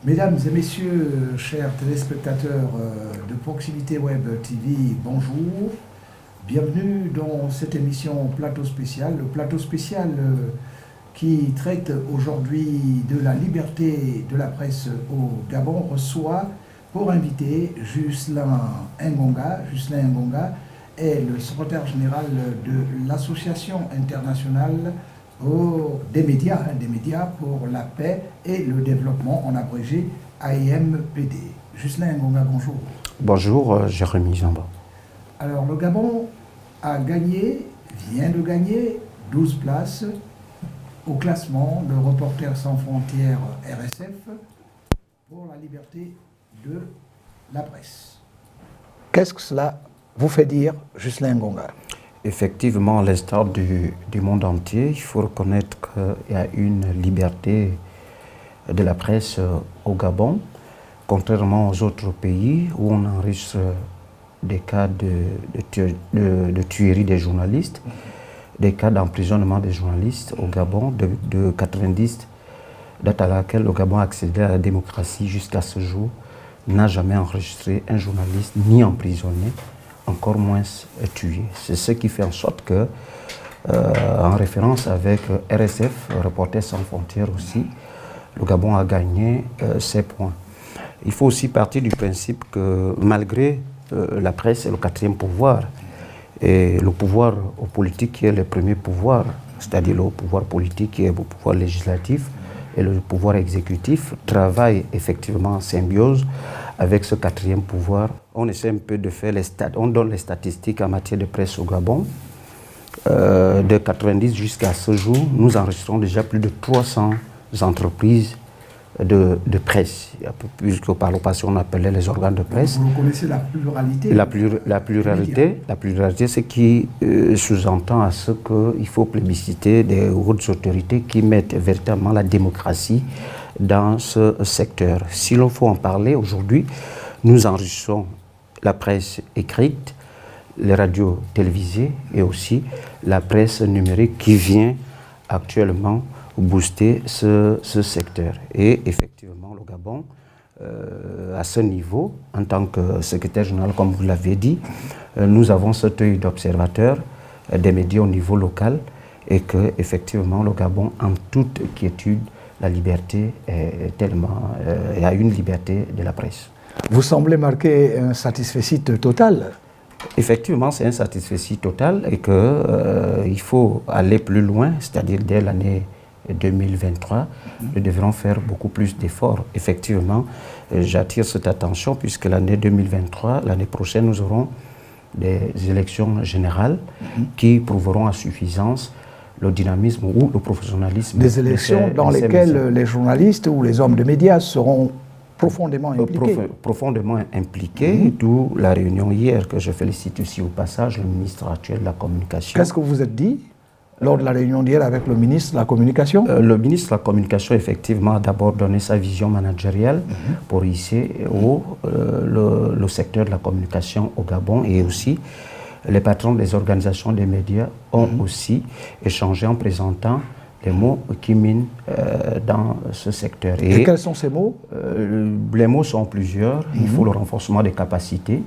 Mesdames et messieurs, chers téléspectateurs de Proximité Web TV, bonjour. Bienvenue dans cette émission Plateau Spécial. Le plateau spécial qui traite aujourd'hui de la liberté de la presse au Gabon reçoit pour invité Ghislain Ngonga. Ghislain Ngonga est le secrétaire général de l'Association internationale des médias pour la paix et le développement, en abrégé AIMPD. Ghislain Ngonga, bonjour. Bonjour, Jérémy Jamba. Alors, le Gabon vient de gagner 12 places au classement de Reporters sans frontières RSF pour la liberté de la presse. Qu'est-ce que cela vous fait dire, Ghislain Ngonga? Effectivement, à l'instar du monde entier, il faut reconnaître qu'il y a une liberté de la presse au Gabon, contrairement aux autres pays où on enregistre des cas de tuerie des journalistes, des cas d'emprisonnement des journalistes au Gabon de 90, date à laquelle le Gabon a accédé à la démocratie jusqu'à ce jour, n'a jamais enregistré un journaliste ni emprisonné, encore moins tué. C'est ce qui fait en sorte que, en référence avec RSF, Reporters sans frontières aussi, le Gabon a gagné ses points. Il faut aussi partir du principe que malgré la presse est le quatrième pouvoir, et le pouvoir politique qui est le premier pouvoir, c'est-à-dire le pouvoir politique qui est le pouvoir législatif et le pouvoir exécutif, travaillent effectivement en symbiose avec ce quatrième pouvoir. On essaie un peu de faire on donne les statistiques en matière de presse au Gabon. De 90 jusqu'à ce jour, nous enregistrons déjà plus de 300 entreprises de presse. Il y a peu plus que par le passé on appelait les organes de presse. Vous connaissez la pluralité? La pluralité, ce qui sous-entend à ce qu'il faut plébisciter des hautes autorités qui mettent véritablement la démocratie dans ce secteur. Si l'on faut en parler aujourd'hui, nous enregistrons la presse écrite, les radios télévisées et aussi la presse numérique qui vient actuellement booster ce secteur. Et effectivement, le Gabon, à ce niveau, en tant que secrétaire général, comme vous l'avez dit, nous avons cet œil d'observateur des médias au niveau local et que effectivement le Gabon, en toute quiétude, la liberté est tellement, il y a une liberté de la presse. Vous semblez marquer un satisfecit total. Effectivement, c'est un satisfecit total et qu'il faut aller plus loin, c'est-à-dire dès l'année 2023, nous devrons faire beaucoup plus d'efforts. Effectivement, j'attire cette attention puisque l'année 2023, l'année prochaine, nous aurons des élections générales qui prouveront à suffisance le dynamisme ou le professionnalisme. Des élections dans lesquelles les journalistes ou les hommes de médias seront profondément impliqués. Profondément impliqués, d'où la réunion hier que je félicite aussi au passage le ministre actuel de la Communication. Qu'est-ce que vous êtes dit lors de la réunion d'hier avec le ministre de la Communication? Le ministre de la Communication, effectivement, a d'abord donné sa vision managériale pour hisser le secteur de la communication au Gabon, et aussi les patrons des organisations des médias ont aussi échangé en présentant les mots qui minent dans ce secteur. Et quels sont ces mots? Les mots sont plusieurs. Il faut le renforcement des capacités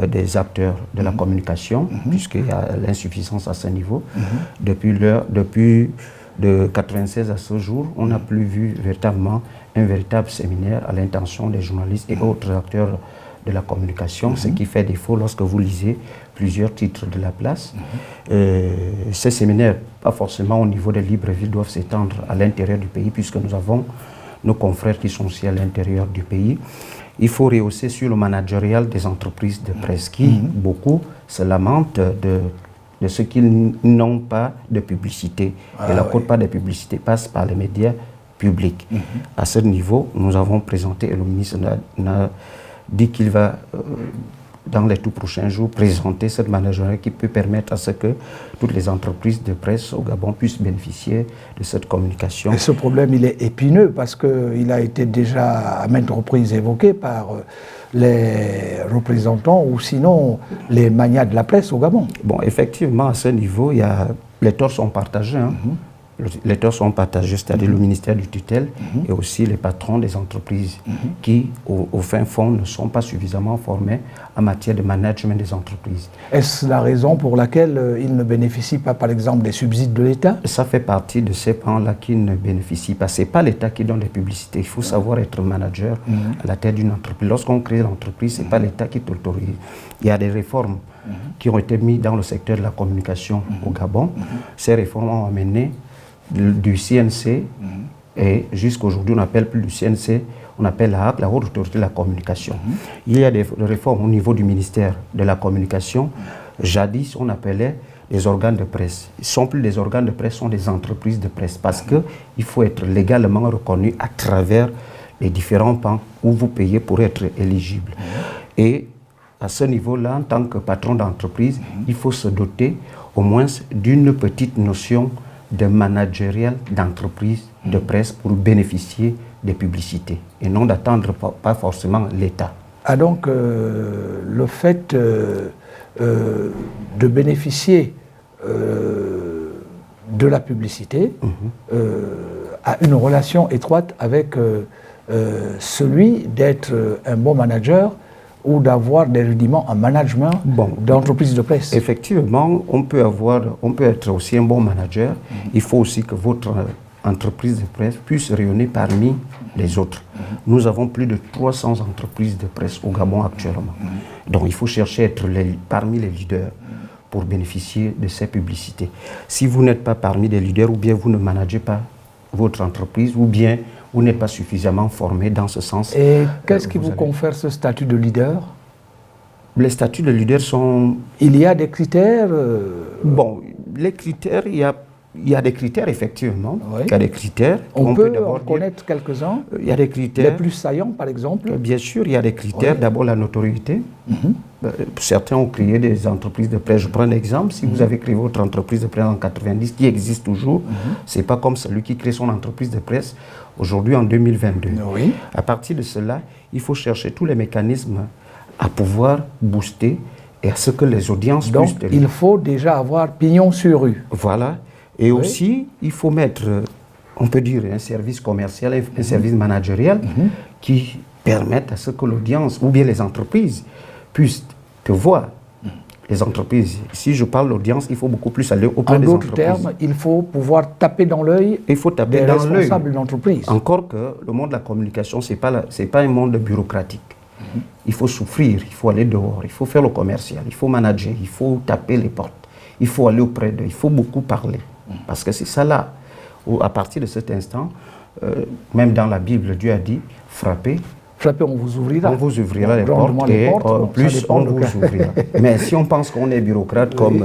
des acteurs de la communication, puisqu'il y a l'insuffisance à ce niveau. Depuis de 96 à ce jour, on n'a plus vu véritablement un véritable séminaire à l'intention des journalistes et autres acteurs de la communication, ce qui fait défaut lorsque vous lisez plusieurs titres de la place. Ces séminaires, pas forcément au niveau des libres villes, doivent s'étendre à l'intérieur du pays, puisque nous avons nos confrères qui sont aussi à l'intérieur du pays. Il faut rehausser sur le managérial des entreprises de presse qui, beaucoup, se lamentent de ce qu'ils n'ont pas de publicité. Et la quote pas de publicité passe par les médias publics. À ce niveau, nous avons présenté, et le ministre n'a dit qu'il va, dans les tout prochains jours, présenter cette managériale qui peut permettre à ce que toutes les entreprises de presse au Gabon puissent bénéficier de cette communication. Et ce problème, il est épineux parce qu'il a été déjà à maintes reprises évoqué par les représentants ou sinon les magnats de la presse au Gabon. Bon, effectivement, à ce niveau, les torts sont partagés. les tâches sont partagées, c'est-à-dire le ministère du tutelle et aussi les patrons des entreprises qui, au fin fond, ne sont pas suffisamment formés en matière de management des entreprises. Est-ce la raison pour laquelle ils ne bénéficient pas, par exemple, des subsides de l'État? Ça fait partie de ces pans-là qui ne bénéficient pas. Ce n'est pas l'État qui donne les publicités. Il faut savoir être manager à la tête d'une entreprise. Lorsqu'on crée l'entreprise, ce n'est pas l'État qui t'autorise. Il y a des réformes qui ont été mises dans le secteur de la communication au Gabon. Ces réformes ont amené du CNC et jusqu'aujourd'hui, on n'appelle plus du CNC, on appelle la HAC, la Haute Autorité de la Communication. Il y a des réformes au niveau du ministère de la Communication. Jadis, on appelait les organes de presse. Ils ne sont plus des organes de presse, ce sont des entreprises de presse parce qu'il faut être légalement reconnu à travers les différents pans où vous payez pour être éligible. Et à ce niveau-là, en tant que patron d'entreprise, il faut se doter au moins d'une petite notion de managérial d'entreprise de presse pour bénéficier des publicités et non d'attendre pas forcément l'État. Ah donc le fait de bénéficier de la publicité a une relation étroite avec celui d'être un bon manager ou d'avoir des rudiments en management d'entreprise de presse. Effectivement, on peut être aussi un bon manager. Il faut aussi que votre entreprise de presse puisse rayonner parmi les autres. Nous avons plus de 300 entreprises de presse au Gabon actuellement. Donc il faut chercher à être parmi les leaders pour bénéficier de ces publicités. Si vous n'êtes pas parmi les leaders, ou bien vous ne managez pas votre entreprise, ou bien vous n'êtes pas suffisamment formé dans ce sens. Et qu'est-ce qui vous confère ce statut de leader? Les statuts de leader sont... Il y a des critères Bon, les critères, il y a des critères, effectivement. Oui. Il y a des critères. On peut en connaître quelques-uns. Il y a des critères. Les plus saillants, par exemple. Bien sûr, il y a des critères. D'abord, la notoriété. Certains ont créé des entreprises de presse. Je prends un exemple. Si vous avez créé votre entreprise de presse en 90, qui existe toujours, ce n'est pas comme celui qui crée son entreprise de presse aujourd'hui en 2022. Oui. À partir de cela, il faut chercher tous les mécanismes à pouvoir booster et à ce que les audiences puissent... Donc, il faut déjà avoir pignon sur rue. Voilà. Et aussi, il faut mettre, on peut dire, un service commercial, un service managérial qui permette à ce que l'audience, ou bien les entreprises, puissent te voir. Les entreprises, si je parle d'audience, il faut beaucoup plus aller auprès des entreprises. En d'autres termes, il faut pouvoir taper dans l'œil des responsables d'entreprise. Encore que le monde de la communication, ce n'est pas un monde bureaucratique. Il faut souffrir, il faut aller dehors, il faut faire le commercial, il faut manager, il faut taper les portes, il faut aller auprès d'eux, il faut beaucoup parler. Parce que c'est ça là, où à partir de cet instant, même dans la Bible, Dieu a dit, frappez. Frappez, on vous ouvrira. On vous ouvrira les portes et plus on vous ouvrira. Mais si on pense qu'on est bureaucrate comme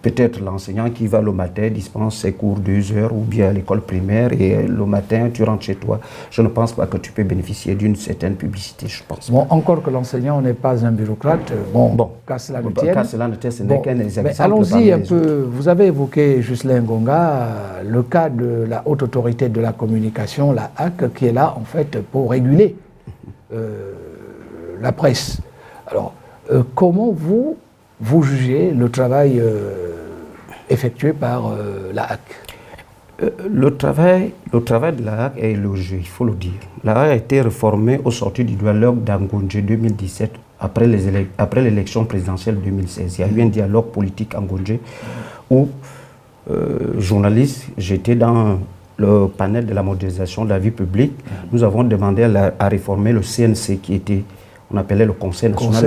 peut-être l'enseignant qui va le matin, dispense ses cours 2 heures ou bien à l'école primaire et le matin tu rentres chez toi, je ne pense pas que tu peux bénéficier d'une certaine publicité, je pense. Bon, encore que l'enseignant n'est pas un bureaucrate, qu'à cela ne tienne. Qu'à cela ne tienne, ce n'est qu'un exemple. Allons-y un peu, vous avez évoqué, Ghislain Ngonga, le cas de la Haute Autorité de la Communication, la HAC, qui est là en fait pour réguler la presse. Alors, comment vous jugez le travail effectué par la HAC? Le travail de la HAC est élogieux, il faut le dire. La HAC a été réformée au sortir du dialogue d'Angonje 2017, après l'élection présidentielle 2016. Il y a eu un dialogue politique à Angonje où, journaliste, j'étais dans le panel de la modernisation de la vie publique. Nous avons demandé à réformer le CNC qui était, on appelait le Conseil national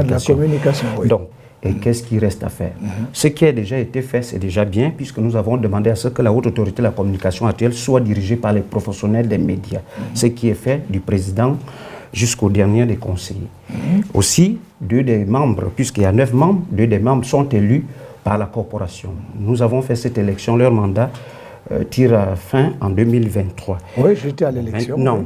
de la communication. Oui. Donc, et qu'est-ce qui reste à faire? Ce qui a déjà été fait, c'est déjà bien, puisque nous avons demandé à ce que la Haute Autorité de la Communication actuelle soit dirigée par les professionnels des médias. Ce qui est fait du président jusqu'au dernier des conseillers. Aussi, 2 des membres, puisqu'il y a 9 membres, 2 des membres sont élus par la corporation. Nous avons fait cette élection, leur mandat tire fin en 2023. Oui, j'étais à l'élection. Non. Oui.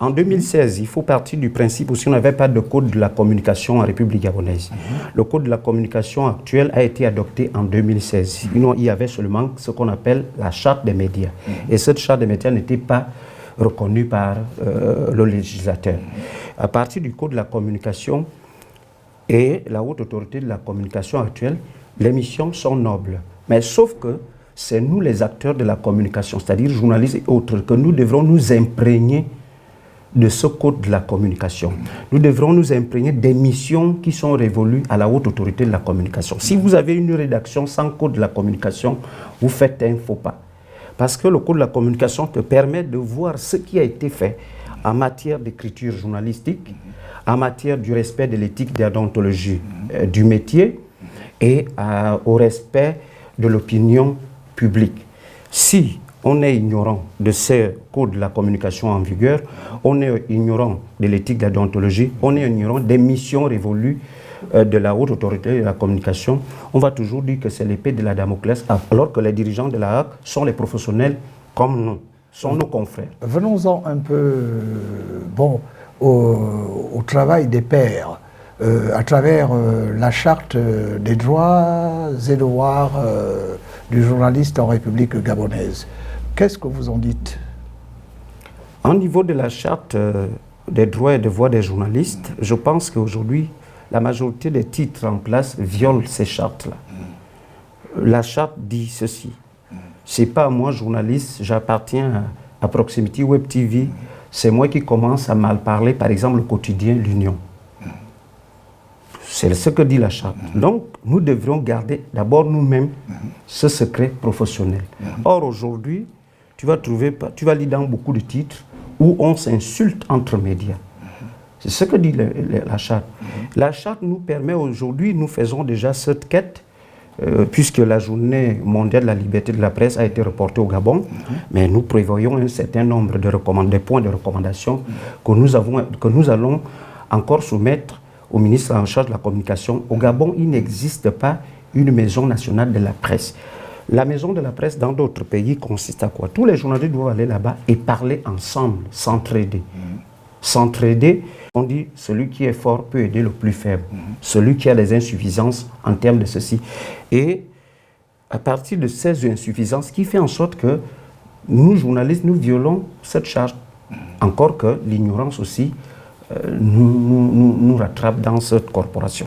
En 2016, il faut partir du principe aussi qu'on n'avait pas de code de la communication en République gabonaise. Le code de la communication actuel a été adopté en 2016. Il y avait seulement ce qu'on appelle la charte des médias. Et cette charte des médias n'était pas reconnue par le législateur. À partir du code de la communication et la Haute Autorité de la Communication actuelle, les missions sont nobles. Mais sauf que c'est nous les acteurs de la communication, c'est-à-dire journalistes et autres, que nous devrons nous imprégner de ce code de la communication. Nous devrons nous imprégner des missions qui sont révolues à la haute autorité de la communication. Si vous avez une rédaction sans code de la communication, vous faites un faux pas. Parce que le code de la communication te permet de voir ce qui a été fait en matière d'écriture journalistique, en matière du respect de l'éthique de la déontologie du métier et au respect de l'opinion publique. Si on est ignorant de ces codes de la communication en vigueur, on est ignorant de l'éthique de la déontologie, on est ignorant des missions révolues de la haute autorité de la communication, on va toujours dire que c'est l'épée de la Damoclès, alors que les dirigeants de la HAC sont les professionnels comme nous, sont nos confrères. Venons-en un peu au travail des pairs, à travers la charte des droits et devoirs du journaliste en République gabonaise. Qu'est-ce que vous en dites? Au niveau de la charte des droits et devoirs des journalistes, je pense qu'aujourd'hui, la majorité des titres en place violent ces chartes-là. La charte dit ceci. C'est pas moi, journaliste, j'appartiens à Proximity Web TV, c'est moi qui commence à mal parler, par exemple, le quotidien L'Union. C'est ce que dit la charte. Donc, nous devrions garder d'abord nous-mêmes ce secret professionnel. Or, aujourd'hui, tu vas lire dans beaucoup de titres où on s'insulte entre médias. C'est ce que dit la charte. La charte nous permet aujourd'hui, nous faisons déjà cette quête, puisque la journée mondiale de la liberté de la presse a été reportée au Gabon, mais nous prévoyons un certain nombre de points de recommandation que nous allons encore soumettre au ministre en charge de la communication. Au Gabon, il n'existe pas une maison nationale de la presse. La maison de la presse dans d'autres pays consiste à quoi? Tous les journalistes doivent aller là-bas et parler ensemble, s'entraider. S'entraider, on dit celui qui est fort peut aider le plus faible, celui qui a des insuffisances en termes de ceci. Et à partir de ces insuffisances, qui fait en sorte que nous, journalistes, nous violons cette charte. Encore que l'ignorance aussi nous rattrape dans cette corporation.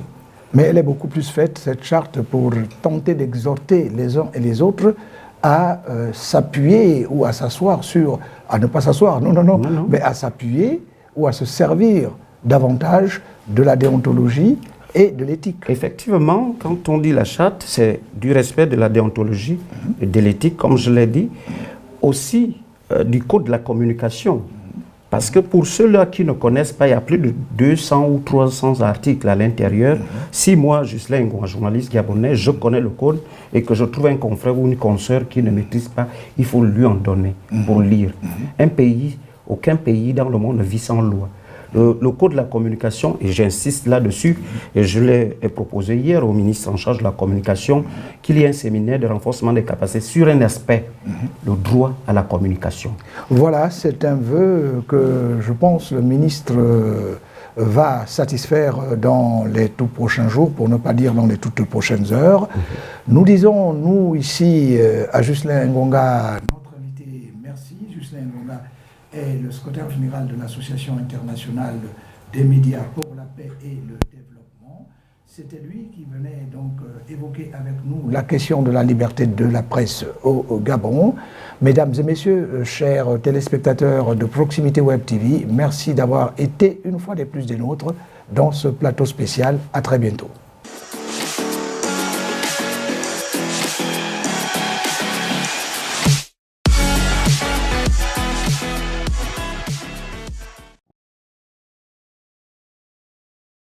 Mais elle est beaucoup plus faite, cette charte, pour tenter d'exhorter les uns et les autres à s'appuyer ou à s'asseoir sur... À ne pas s'asseoir, non, mais à s'appuyer ou à se servir davantage de la déontologie et de l'éthique. Effectivement, quand on dit la charte, c'est du respect de la déontologie et de l'éthique, comme je l'ai dit, aussi du code de la communication. Parce que pour ceux-là qui ne connaissent pas, il y a plus de 200 ou 300 articles à l'intérieur. Si moi, Ghislain Ngoua, journaliste gabonais, je connais le code et que je trouve un confrère ou une consoeur qui ne maîtrise pas, il faut lui en donner pour lire. Aucun pays dans le monde ne vit sans loi. Le code de la communication, et j'insiste là-dessus, et je l'ai proposé hier au ministre en charge de la communication, qu'il y ait un séminaire de renforcement des capacités sur un aspect, le droit à la communication. Voilà, c'est un vœu que je pense le ministre va satisfaire dans les tout prochains jours, pour ne pas dire dans les toutes prochaines heures. Nous disons, nous ici, à Ghislain Ngoua, notre invité, merci, Ghislain Ngoua est le secrétaire général de l'Association internationale des médias pour la paix et le développement. C'était lui qui venait donc évoquer avec nous la question de la liberté de la presse au Gabon. Mesdames et messieurs, chers téléspectateurs de Proximité Web TV, merci d'avoir été une fois de plus des nôtres dans ce plateau spécial. À très bientôt.